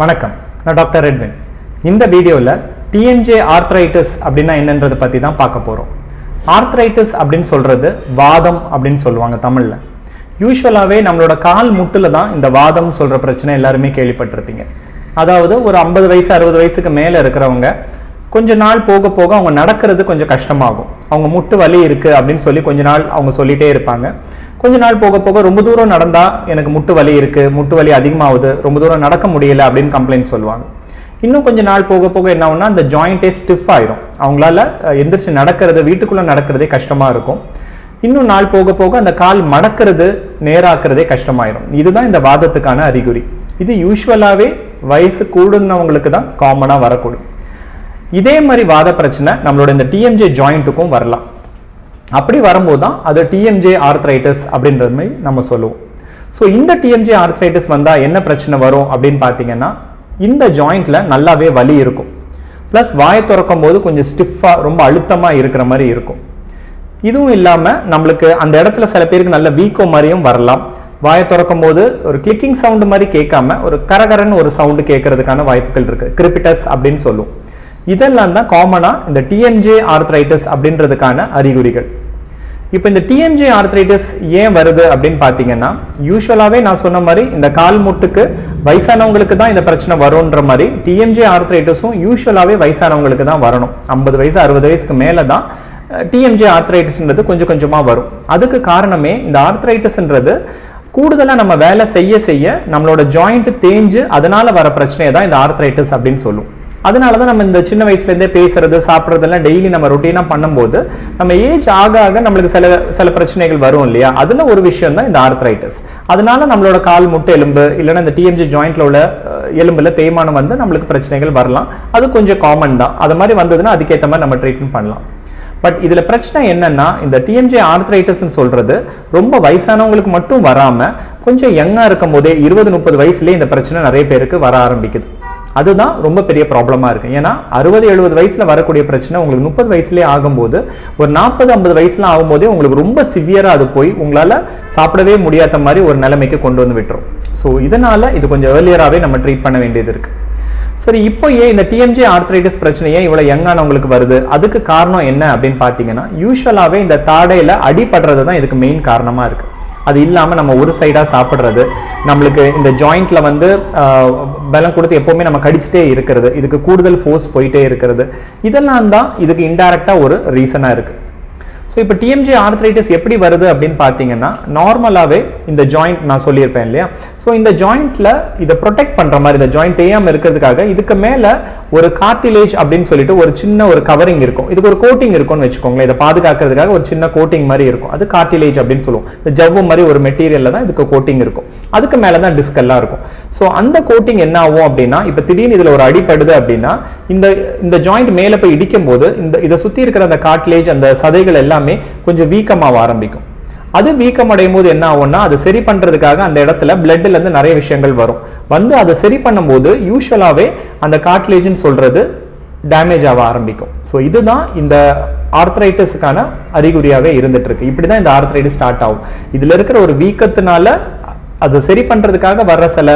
வணக்கம், நான் டாக்டர் ரெட்வின். இந்த வீடியோவில் டிஎன்ஜே ஆர்த்ரைட்டிஸ் அப்படின்னா என்னன்றதை பற்றி தான் பார்க்க போகிறோம். ஆர்த்ரைட்டிஸ் அப்படின்னு சொல்கிறது வாதம் அப்படின்னு சொல்லுவாங்க தமிழில். யூஸ்வலாகவே நம்மளோட கால் முட்டில் தான் இந்த வாதம் சொல்கிற பிரச்சனை எல்லாருமே கேள்விப்பட்டிருப்பீங்க. அதாவது ஒரு 50 வயசு 60 வயசுக்கு மேலே இருக்கிறவங்க கொஞ்ச நாள் போக போக அவங்க நடக்கிறது கொஞ்சம் கஷ்டமாகும். அவங்க முட்டு வலி இருக்குது அப்படின்னு சொல்லி கொஞ்ச நாள் அவங்க சொல்லிகிட்டே இருப்பாங்க. கொஞ்ச நாள் போக போக ரொம்ப தூரம் நடந்தா எனக்கு முட்டு வலி இருக்கு, முட்டு வலி அதிகமாகுது, ரொம்ப தூரம் நடக்க முடியல அப்படின்னு கம்ப்ளைண்ட் சொல்லுவாங்க. இன்னும் கொஞ்ச நாள் போக போக என்ன ஆகும்னா அந்த ஜாயிண்டே ஸ்டிஃப் ஆயிரும். அவங்களால எந்திரிச்சு நடக்கிறது, வீட்டுக்குள்ள நடக்கிறதே கஷ்டமா இருக்கும். இன்னும் நாள் போக போக அந்த கால் மடக்கிறது, நேராக்குறதே கஷ்டமாயிரும். இதுதான் இந்த வாதத்துக்கான அறிகுறி. இது யூஸ்வலாவே வயசு கூடுனவங்களுக்கு தான் காமனா வரக்கூடும். இதே மாதிரி வாத பிரச்சனை நம்மளோட இந்த டிஎம்ஜே ஜாயிண்ட்டுக்கும் வரலாம். அப்படி வரும்போது தான் அது டிஎம்ஜே ஆர்த்ரைட்டிஸ் அப்படின்றது மாதிரி நம்ம சொல்லுவோம். ஸோ இந்த டிஎம்ஜே ஆர்த்ரைட்டிஸ் வந்தால் என்ன பிரச்சனை வரும் அப்படின்னு பார்த்தீங்கன்னா, இந்த ஜாயிண்ட்ல நல்லாவே வலி இருக்கும். ப்ளஸ் வாயை திறக்கும் போது கொஞ்சம் ஸ்டிஃபாக ரொம்ப அழுத்தமாக இருக்கிற மாதிரி இருக்கும். இதுவும் இல்லாமல் நம்மளுக்கு அந்த இடத்துல சில பேருக்கு நல்ல வீக்கம் மாதிரியும் வரலாம். வாயை திறக்கும் போது ஒரு கிளிக்கிங் சவுண்டு மாதிரி கேட்காம ஒரு கரகரன்னு ஒரு சவுண்டு கேட்கறதுக்கான வாய்ப்புகள் இருக்கு. கிரிபிட்டஸ் அப்படின்னு சொல்லுவோம். இதெல்லாம் தான் காமனா இந்த டிஎம்ஜே ஆர்த்ரைட்டிஸ் அப்படின்றதுக்கான அறிகுறிகள். இப்போ இந்த டிஎம்ஜே ஆர்த்ரைட்டிஸ் ஏன் வருது அப்படின்னு பார்த்தீங்கன்னா, யூஸ்வலாவே நான் சொன்ன மாதிரி இந்த கால் முட்டுக்கு வயசானவங்களுக்கு தான் இந்த பிரச்சனை வரும்ன்ற மாதிரி டிஎம்ஜே ஆர்த்ரைட்டிஸும் யூஸ்வலாவே வயசானவங்களுக்கு தான் வரணும். 50 வயசு 60 வயசுக்கு மேல தான் டிஎம்ஜே ஆர்த்ரைட்டிஸ்ன்றது கொஞ்சம் கொஞ்சமா வரும். அதுக்கு காரணமே இந்த ஆர்த்ரைட்டிஸ்ன்றது கூடுதலா நம்ம வேலை செய்ய செய்ய நம்மளோட ஜாயிண்ட் தேஞ்சு அதனால வர பிரச்சனையை தான் இந்த ஆர்த்ரைட்டிஸ் அப்படின்னு சொல்லுவோம். அதனாலதான் நம்ம இந்த சின்ன வயசுல இருந்தே பேசுறது, சாப்பிட்றதெல்லாம் டெய்லி நம்ம ரொட்டீனா பண்ணும்போது நம்ம ஏஜ் ஆக ஆக நம்மளுக்கு சில பிரச்சனைகள் வரும் இல்லையா? அதுல ஒரு விஷயம் தான் இந்த ஆர்த்ரைட்டிஸ். அதனால நம்மளோட கால் முட்டை எலும்பு இல்லைன்னா இந்த டிஎம்ஜே ஜாயிண்ட்ல உள்ள எலும்புல தேய்மானம் வந்து நம்மளுக்கு பிரச்சனைகள் வரலாம். அது கொஞ்சம் காமன் தான். அது மாதிரி வந்ததுன்னா அதுக்கேற்ற மாதிரி நம்ம ட்ரீட்மெண்ட் பண்ணலாம். பட் இதுல பிரச்சனை என்னன்னா, இந்த டிஎம்ஜே ஆர்த்ரைட்டிஸ் சொல்றது ரொம்ப வயசானவங்களுக்கு மட்டும் வராம கொஞ்சம் யங்கா இருக்கும் போதே 20-30 வயசுலயே இந்த பிரச்சனை நிறைய பேருக்கு வர ஆரம்பிக்குது. அதுதான் ரொம்ப பெரிய ப்ராப்ளமா இருக்கு. ஏன்னா 60-70 வயசுல வரக்கூடிய பிரச்சனை உங்களுக்கு 30 வயசுலயே ஆகும்போது, ஒரு 40-50 வயசுல ஆகும்போதே உங்களுக்கு ரொம்ப சிவியரா அது போய் உங்களால சாப்பிடவே முடியாத மாதிரி ஒரு நிலைமைக்கு கொண்டு வந்து விட்டுரும். ஸோ இதனால இது கொஞ்சம் ஏர்லியராகவே நம்ம ட்ரீட் பண்ண வேண்டியது இருக்கு. சரி, இப்போ ஏன் இந்த டிஎம்ஜே ஆர்த்ரைட்டிஸ் பிரச்சனை ஏன் இவ்வளவு யங்கானவங்களுக்கு வருது? அதுக்கு காரணம் என்ன அப்படின்னு பாத்தீங்கன்னா, யூஸ்வலாவே இந்த தாடையில அடிபடுறது தான் இதுக்கு மெயின் காரணமா இருக்கு. அது இல்லாம நம்ம ஒரு சைடா சாப்பிடுறது, நம்மளுக்கு இந்த ஜாயிண்ட்ல வந்து பலம் கொடுத்து எப்பவுமே நம்ம கடிச்சிட்டே இருக்கிறது, இதுக்கு கூடுதல் ஃபோர்ஸ் போயிட்டே இருக்கிறது, இதெல்லாம் தான் இதுக்கு இன்டைரக்டா ஒரு ரீசனா இருக்கு. ஸோ இப்போ டிஎம்ஜே ஆர்த்ரைட்டிஸ் எப்படி வருது அப்படின்னு பார்த்தீங்கன்னா, நார்மலாகவே இந்த ஜாயிண்ட் நான் சொல்லியிருப்பேன் இல்லையா? ஸோ இந்த ஜாயிண்ட்ல இதை ப்ரொடெக்ட் பண்ற மாதிரி, இந்த ஜாயிண்ட் தேயாம இருக்கிறதுக்காக இதுக்கு மேல ஒரு கார்டிலேஜ் அப்படின்னு சொல்லிட்டு ஒரு சின்ன ஒரு கவரிங் இருக்கும். இதுக்கு ஒரு கோட்டிங் இருக்கும்னு வச்சுக்கோங்களேன். இதை பாதுகாக்கிறதுக்காக ஒரு சின்ன கோட்டிங் மாதிரி இருக்கும். அது கார்டிலேஜ் அப்படின்னு சொல்லுவோம். இந்த ஜவ்வு மாதிரி ஒரு மெட்டீரியல்ல தான் இதுக்கு கோட்டிங் இருக்கும். அதுக்கு மேலதான் டிஸ்க் எல்லாம் இருக்கும். ஸோ அந்த கோட்டிங் என்ன ஆகும் அப்படின்னா, இப்போ திடீர்னு இதுல ஒரு அடிப்படுது அப்படின்னா இந்த ஜாயிண்ட் மேல போய் இடிக்கும் போது இதை சுத்தி இருக்கிற அந்த கார்டிலேஜ், அந்த சதைகள் எல்லாமே கொஞ்சம் வீக்கமாக ஆரம்பிக்கும். அது வீக்கம் அடையும் போது என்ன ஆகும்னா, அது சரி பண்றதுக்காக அந்த இடத்துல பிளட்ல இருந்து நிறைய விஷயங்கள் வரும். வந்து அதை சரி பண்ணும் போது யூஸ்வலாவே அந்த கார்டிலேஜ்னு சொல்றது டேமேஜ் ஆக ஆரம்பிக்கும். ஸோ இதுதான் இந்த ஆர்த்ரைட்டிஸ்க்கான அறிகுறியாவே இருந்துட்டு இருக்கு. இப்படிதான் இந்த ஆர்த்ரைட்டிஸ் ஸ்டார்ட் ஆகும். இதுல இருக்கிற ஒரு வீக்கத்தினால அது சரி பண்றதுக்காக வர்ற சில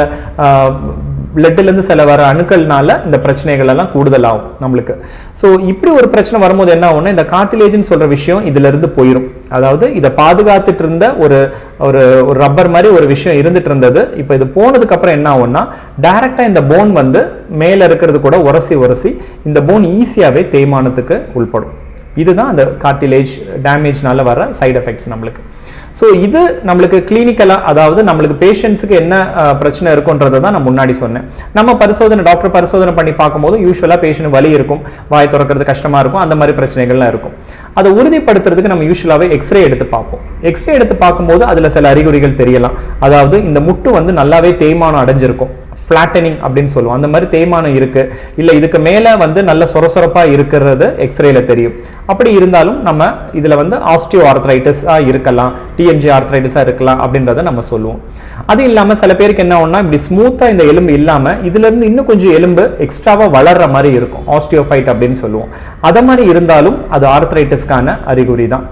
பிளட்ல இருந்து சில வர அணுக்கள்னால இந்த பிரச்சனைகள் எல்லாம் கூடுதலாகும் நம்மளுக்கு. ஸோ இப்படி ஒரு பிரச்சனை வரும்போது என்ன ஆகும்னா, இந்த கார்டிலேஜ்னு சொல்ற விஷயம் இதுல இருந்து போயிடும். அதாவது இதை பாதுகாத்துட்டு இருந்த ஒரு ரப்பர் மாதிரி ஒரு விஷயம் இருந்துட்டு இருந்தது. இப்போ இது போனதுக்கு அப்புறம் என்ன ஆகும்னா, டைரக்டா இந்த போன் வந்து மேல இருக்கிறது கூட உரசி இந்த போன் ஈஸியாவே தேய்மானத்துக்கு உள்படும். இதுதான் அந்த கார்டிலேஜ் டேமேஜ்னால வர சைடு எஃபெக்ட்ஸ் நம்மளுக்கு. ஸோ இது நம்மளுக்கு கிளினிக்கலா, அதாவது நம்மளுக்கு பேஷண்ட்ஸுக்கு என்ன பிரச்சனை இருக்குன்றதை தான் நான் முன்னாடி சொன்னேன். நம்ம டாக்டர் பரிசோதனை பண்ணி பார்க்கும்போது யூஸ்வலா பேஷண்ட் வலி இருக்கும், வாய் திறக்கிறது கஷ்டமா இருக்கும், அந்த மாதிரி பிரச்சனைகள்லாம் இருக்கும். அதை உறுதிப்படுத்துறதுக்கு நம்ம யூஸ்வலாவே எக்ஸ்ரே எடுத்து பார்ப்போம். எக்ஸ்ரே எடுத்து பார்க்கும்போது அதுல சில அறிகுறிகள் தெரியலாம். அதாவது இந்த முட்டு வந்து நல்லாவே தேய்மானம் அடைஞ்சிருக்கும், பிளாட்டனிங் அப்படின்னு சொல்லுவோம். அந்த மாதிரி தேய்மானம் இருக்கு, இல்ல இதுக்கு மேல வந்து நல்ல சொரசொரப்பா இருக்கிறது எக்ஸ்ரேல தெரியும். அப்படி இருந்தாலும் நம்ம இதுல வந்து ஆஸ்டியோ ஆர்த்ரைட்டிஸா இருக்கலாம், டிஎம்ஜே ஆர்த்ரைட்டிஸா இருக்கலாம் அப்படின்றத நம்ம சொல்லுவோம். அது இல்லாம சில பேருக்கு என்ன ஆகும்னா, இப்படி ஸ்மூத்தா இந்த எலும்பு இல்லாம இதுல இருந்து இன்னும் கொஞ்சம் எலும்பு எக்ஸ்ட்ராவா வளர்ற மாதிரி இருக்கும், ஆஸ்டியோஃபைட் அப்படின்னு சொல்லுவோம். அத மாதிரி இருந்தாலும் அது ஆர்த்ரைட்டிஸ்க்கான அறிகுறி தான்.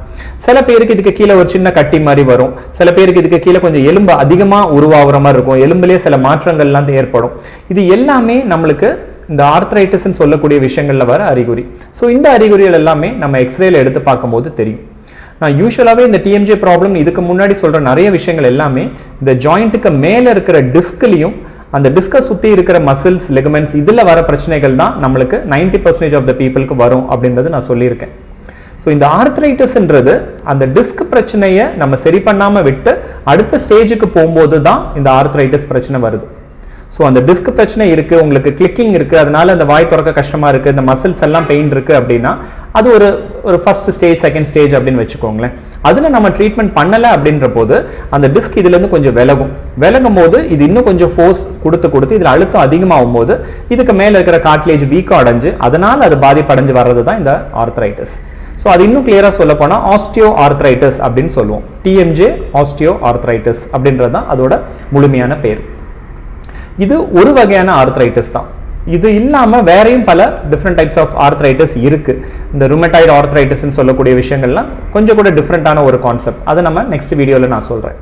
சில பேருக்கு இதுக்கு கீழே ஒரு சின்ன கட்டி மாதிரி வரும், சில பேருக்கு இதுக்கு கீழே கொஞ்சம் எலும்பு அதிகமா உருவாகிற மாதிரி இருக்கும், எலும்புலேயே சில மாற்றங்கள்லாம் ஏற்படும். இது எல்லாமே நம்மளுக்கு இந்த ஆர்த்ரைட்டிஸ் சொல்லக்கூடிய விஷயங்கள்ல வர அறிகுறி. ஸோ இந்த அறிகுறிகள் எல்லாமே நம்ம எக்ஸ்ரேல எடுத்து பார்க்கும்போது தெரியும். நான் யூஸ்வலாவே இந்த டிஎம்ஜே ப்ராப்ளம் இதுக்கு முன்னாடி சொல்ற நிறைய விஷயங்கள் எல்லாமே இந்த ஜாயிண்ட்டுக்கு மேல இருக்கிற டிஸ்க்லயும் அந்த டிஸ்கை சுத்தி இருக்கிற மசில்ஸ், லிகமெண்ட்ஸ் இதுல வர பிரச்சனைகள் தான் நம்மளுக்கு 90% ஆஃப் த பீப்புளுக்கு வரும் அப்படின்றது நான் சொல்லியிருக்கேன். ஸோ இந்த ஆர்த்ரைட்டிஸ்ன்றது அந்த டிஸ்க் பிரச்சனையை நம்ம சரி பண்ணாம விட்டு அடுத்த ஸ்டேஜுக்கு போகும்போது தான் இந்த ஆர்த்ரைட்டிஸ் பிரச்சனை வருது. ஸோ அந்த டிஸ்க் பிரச்சனை இருக்கு, உங்களுக்கு கிளிக்கிங் இருக்கு, அதனால அந்த வாய் திறக்க கஷ்டமா இருக்கு, இந்த மசில்ஸ் எல்லாம் பெயின் இருக்கு அப்படின்னா அது ஒரு ஃபர்ஸ்ட் ஸ்டேஜ், செகண்ட் ஸ்டேஜ் அப்படின்னு வச்சுக்கோங்களேன். அதுல நம்ம ட்ரீட்மெண்ட் பண்ணல அப்படின்ற போது அந்த டிஸ்க் இதுல இருந்து கொஞ்சம் விலகும் போது இது இன்னும் கொஞ்சம் ஃபோர்ஸ் கொடுத்து இதுல அழுத்தம் அதிகமாகும் போது இதுக்கு மேல இருக்கிற கார்ட்லேஜ் வீக்கம் அடைஞ்சு அதனால அது பாதிப்படைஞ்சு வர்றது தான் இந்த ஆர்த்ரைட்டிஸ். ஸோ அது இன்னும் கிளியரா சொல்ல போனா ஆஸ்டியோ ஆர்த்ரைட்டிஸ் அப்படின்னு சொல்லுவோம். டிஎம்ஜே ஆஸ்டியோ ஆர்த்ரைட்டிஸ் அப்படின்றது தான் அதோட முழுமையான பேர். இது ஒரு வகையான ஆர்த்ரைட்டிஸ் தான். இது இல்லாம வேறையும் பல டிஃப்ரெண்ட் டைப்ஸ் ஆஃப் ஆர்த்ரைட்டிஸ் இருக்கு. இந்த ருமட்டாய்டு ஆர்த்ரைட்டிஸ் சொல்லக்கூடிய விஷயங்கள்லாம் கொஞ்சம் கூட டிஃப்ரெண்டான ஒரு கான்செப்ட், அதை நம்ம நெக்ஸ்ட் வீடியோல நான் சொல்றேன்.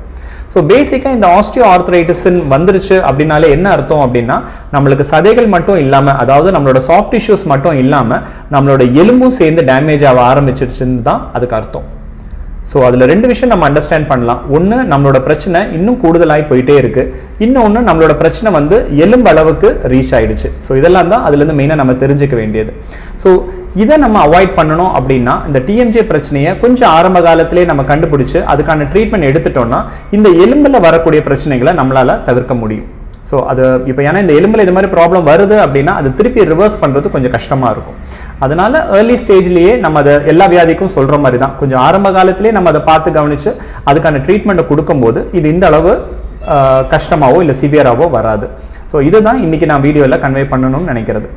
ஸோ பேசிக்கா இந்த ஆஸ்டியோ ஆர்த்ரைட்டிஸ் வந்துருச்சு அப்படின்னாலே என்ன அர்த்தம் அப்படின்னா நம்மளுக்கு சதைகள் மட்டும் இல்லாம, அதாவது நம்மளோட சாஃப்ட் டிஷ்யூஸ் மட்டும் இல்லாம நம்மளோட எலும்பும் சேர்ந்து டேமேஜ் ஆக ஆரம்பிச்சிருச்சுன்னு தான் அதுக்கு அர்த்தம். ஸோ அதுல ரெண்டு விஷயம் நம்ம அண்டர்ஸ்டாண்ட் பண்ணலாம். ஒன்னு, நம்மளோட பிரச்சனை இன்னும் கூடுதலாய் போயிட்டே இருக்கு. இன்னொன்னு, நம்மளோட பிரச்சனை எலும்பு அளவுக்கு ரீச் ஆயிடுச்சு. ஸோ இதெல்லாம் தான் அதுல இருந்து மெயினா நம்ம தெரிஞ்சுக்க வேண்டியது. ஸோ இதை நம்ம அவாய்ட் பண்ணணும் அப்படின்னா இந்த டிஎம்ஜே பிரச்சனையை கொஞ்சம் ஆரம்ப காலத்திலே நம்ம கண்டுபிடிச்சு அதுக்கான ட்ரீட்மெண்ட் எடுத்துட்டோம்னா இந்த எலும்புல வரக்கூடிய பிரச்சனைகளை நம்மளால தவிர்க்க முடியும். ஸோ அது இப்போ ஏன்னா இந்த எலும்புல இது மாதிரி ப்ராப்ளம் வருது அப்படின்னா அது திருப்பி ரிவர்ஸ் பண்றது கொஞ்சம் கஷ்டமா இருக்கும். அதனால ஏர்லி ஸ்டேஜ்லயே நம்ம அதை எல்லா வியாதிக்கும் சொல்ற மாதிரி தான் கொஞ்சம் ஆரம்ப காலத்திலேயே நம்ம அதை பார்த்து கவனிச்சு அதுக்கான ட்ரீட்மெண்ட் கொடுக்கும்போது இது இந்த அளவு கஷ்டமாவோ இல்லை சிவியராவோ வராது. ஸோ இதுதான் இன்னைக்கு நான் வீடியோல கன்வே பண்ணணும்னு நினைக்கிறது.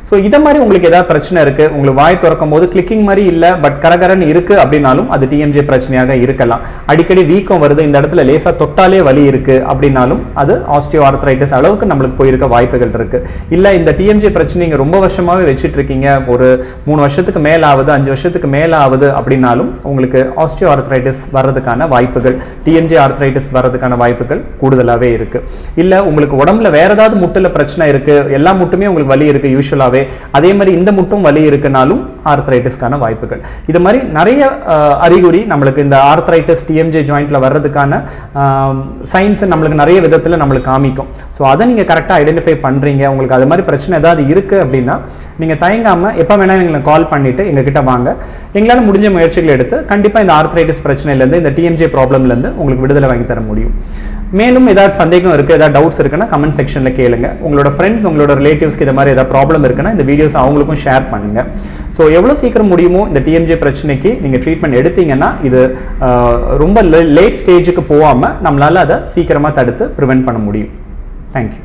ஸோ இதை மாதிரி உங்களுக்கு ஏதாவது பிரச்சனை இருக்கு, உங்களுக்கு வாய் திறக்கும் போது கிளிக்கிங் மாதிரி இல்லை பட் கரகரன்னு இருக்கு அப்படின்னாலும் அது டிஎம்ஜே பிரச்சனையாக இருக்கலாம். அடிக்கடி வீக்கம் வருது, இந்த இடத்துல லேசா தொட்டாலே வலி இருக்கு அப்படின்னாலும் அது ஆஸ்டியோ ஆர்த்ரைட்டிஸ் அளவுக்கு நம்மளுக்கு போயிருக்க வாய்ப்புகள் இருக்கு. இல்ல இந்த டிஎம்ஜே பிரச்சனை நீங்க ரொம்ப வருஷமாவே வச்சுட்டு இருக்கீங்க, ஒரு 3 வருஷத்துக்கு மேல ஆகுது, 5 வருஷத்துக்கு மேல ஆகுது அப்படின்னாலும் உங்களுக்கு ஆஸ்டியோ ஆர்த்ரைட்டிஸ் வர்றதுக்கான வாய்ப்புகள், டிஎம்ஜே ஆர்த்ரைட்டிஸ் வர்றதுக்கான வாய்ப்புகள் கூடுதலாவே இருக்கு. இல்ல உங்களுக்கு உடம்புல வேற ஏதாவது முட்டுல பிரச்சனை இருக்கு, எல்லா முட்டுமே உங்களுக்கு வலி இருக்கு யூசுவலாவே, அதே மாதிரி இந்த முட்டும் வலி இருக்குனாலும் ஆர்த்ரைட்டிஸ்க்கான வாய்ப்புகள். இது மாதிரி நிறைய அறிகுறி நம்மளுக்கு இந்த ஆர்த்ரைட்டிஸ் டிஎம்ஜே ஜாயிண்ட்ல வர்றதுக்கான சைன்ஸ் நம்மளுக்கு நிறைய விதத்துல நம்மளுக்கு காமிக்கும். ஸோ அதை நீங்க கரெக்டா ஐடென்டிஃபை பண்றீங்க, உங்களுக்கு அது மாதிரி பிரச்சனை ஏதாவது இருக்கு அப்படின்னா நீங்க தயங்காம எப்ப வேணா எங்களை கால் பண்ணிட்டு எங்ககிட்ட வாங்க. எங்களால முடிஞ்ச முயற்சிகள் எடுத்து கண்டிப்பா இந்த ஆர்த்ரைட்டிஸ் பிரச்சனையில இருந்து, இந்த டிஎம்ஜே ப்ராப்ளம்ல இருந்து உங்களுக்கு விடுதலை வாங்கி தர முடியும். மேலும் ஏதாவது சந்தேகம் இருக்கு, ஏதாவது டவுட்ஸ் இருக்குன்னா கமெண்ட் செக்ஷன்ல கேளுங்க. உங்களோட ஃப்ரெண்ட்ஸ், உங்களோட ரிலேட்டிவ்ஸ்க்கு இது மாதிரி ஏதாவது ப்ராப்ளம் இருக்குன்னா இந்த வீடியோஸ் அவங்களுக்கும் ஷேர் பண்ணுங்க. ஸோ எவ்வளவு சீக்கிரம் முடியுமோ இந்த டிஎம்ஜே பிரச்சனைக்கு நீங்க ட்ரீட்மெண்ட் எடுத்தீங்கன்னா இது ரொம்ப லேட் ஸ்டேஜுக்கு போகாம நம்மளால அதை சீக்கிரமா தடுத்து ப்ரிவென்ட் பண்ண முடியும். தேங்க்யூ.